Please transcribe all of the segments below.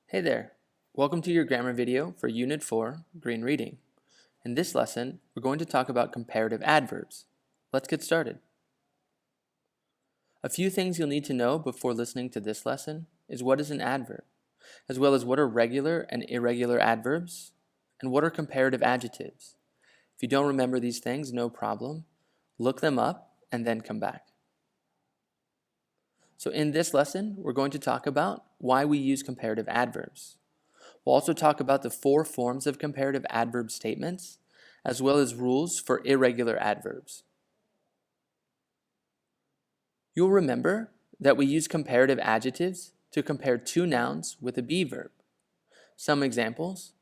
Hey there! Welcome to your grammar video for Unit 4, Green Reading. In this lesson, we're going to talk about comparative adverbs. Let's get started. A few things you'll need to know before listening to this lesson is what is an adverb, as well as what are regular and irregular adverbs, and what are comparative adjectives. If you don't remember these things, no problem. Look them up and then come back. So in this lesson, we're going to talk about why we use comparative adverbs. We'll also talk about the 4 forms of comparative adverb statements, as well as rules for irregular adverbs. You'll remember that we use comparative adjectives to compare 2 nouns with a be verb. Some examples: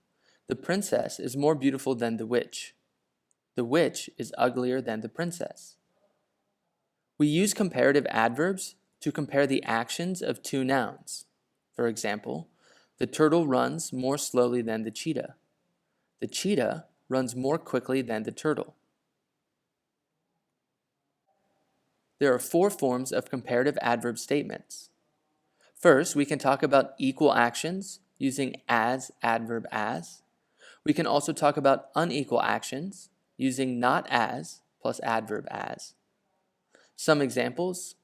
the princess is more beautiful than the witch. The witch is uglier than the princess. We use comparative adverbs to compare the actions of 2 nouns. For example, the turtle runs more slowly than the cheetah. The cheetah runs more quickly than the turtle. There are 4 forms of comparative adverb statements. First, we can talk about equal actions using as adverb as. We can also talk about unequal actions using not as plus adverb as. Some examples: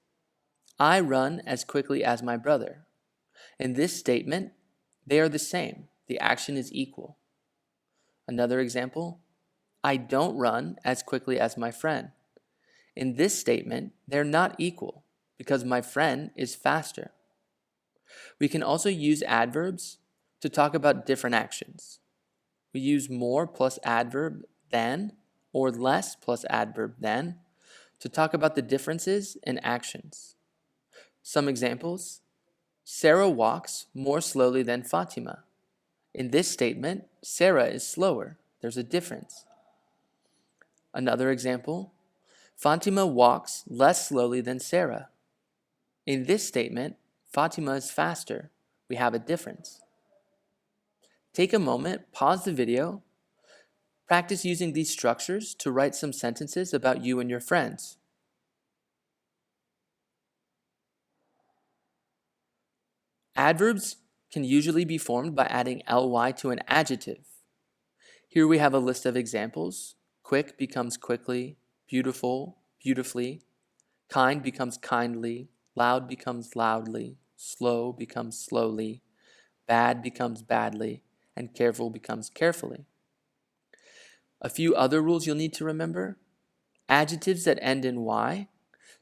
I run as quickly as my brother. In this statement, they are the same. The action is equal. Another example: I don't run as quickly as my friend. In this statement, they're not equal because my friend is faster. We can also use adverbs to talk about different actions. We use more plus adverb than or less plus adverb than to talk about the differences in actions. Some examples: Sarah walks more slowly than Fatima. In this statement, Sarah is slower. There's a difference. Another example: Fatima walks less slowly than Sarah. In this statement, Fatima is faster. We have a difference. Take a moment, pause the video, practice using these structures to write some sentences about you and your friends. Adverbs can usually be formed by adding ly to an adjective. Here we have a list of examples. Quick becomes quickly, beautiful, beautifully, kind becomes kindly, loud becomes loudly, slow becomes slowly, bad becomes badly, and careful becomes carefully. A few other rules you'll need to remember: adjectives that end in y.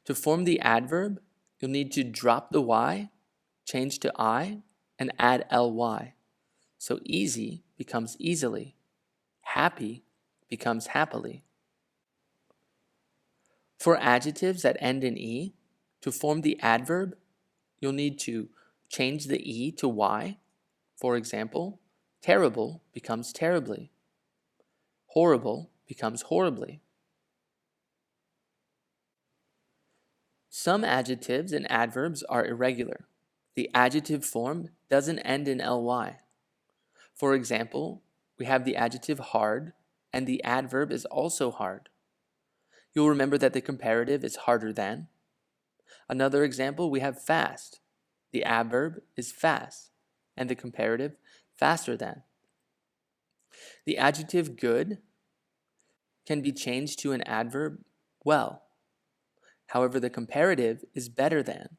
To form the adverb, you'll need to drop the y, change to I, and add ly. So easy becomes easily. Happy becomes happily. For adjectives that end in e, to form the adverb, you'll need to change the e to y. For example, terrible becomes terribly. Horrible becomes horribly. Some adjectives and adverbs are irregular. The adjective form doesn't end in ly. For example, we have the adjective hard, and the adverb is also hard. You'll remember that the comparative is harder than. Another example, we have fast. The adverb is fast, and the comparative faster than. The adjective good can be changed to an adverb well. However, the comparative is better than.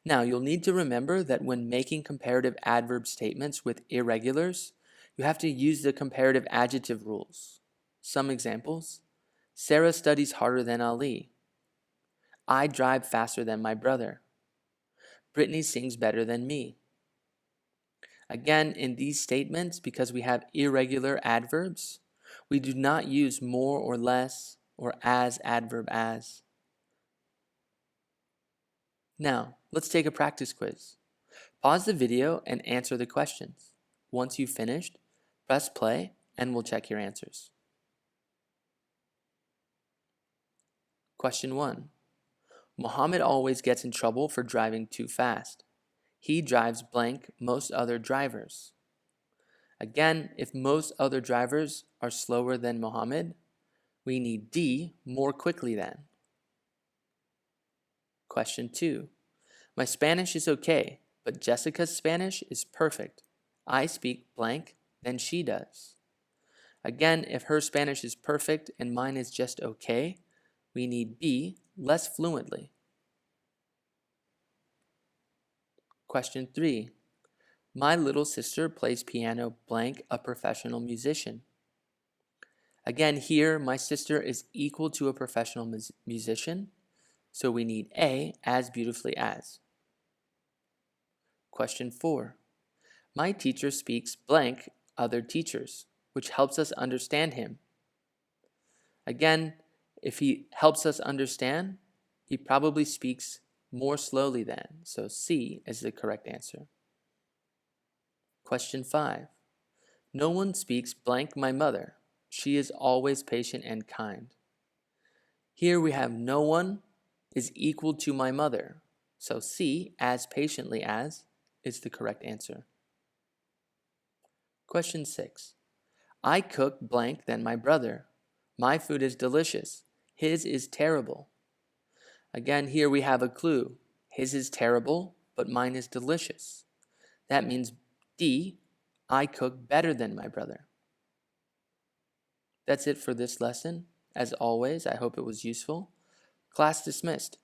Now, you'll need to remember that when making comparative adverb statements with irregulars, you have to use the comparative adjective rules. Some examples: Sarah studies harder than Ali. I drive faster than my brother. Brittany sings better than me. Again, in these statements, because we have irregular adverbs, we do not use more or less or as adverb as. Now, let's take a practice quiz. Pause the video and answer the questions. Once you've finished, press play and we'll check your answers. Question 1. Muhammad always gets in trouble for driving too fast. He drives blank most other drivers. Again, if most other drivers are slower than Muhammad, we need D, more quickly than. Question 2. My Spanish is okay. but Jessica's Spanish is perfect. I speak blank than she does. Again, if her Spanish is perfect and mine is just okay, we need be less fluently. Question 3. My little sister plays piano blank a professional musician. Again, here my sister is equal to a professional musician, so we need A as beautifully as. Question 4. My teacher speaks blank other teachers, which helps us understand him. Again, if he helps us understand, he probably speaks more slowly than, so C is the correct answer. Question 5. No one speaks blank my mother. She is always patient and kind. Here we have no one is equal to my mother, so C, as patiently as, is the correct answer. Question 6. I cook blank than my brother. My food is delicious. His is terrible. Again, here we have a clue. His is terrible, but mine is delicious. That means D, I cook better than my brother. That's it for this lesson. As always, I hope it was useful. Class dismissed.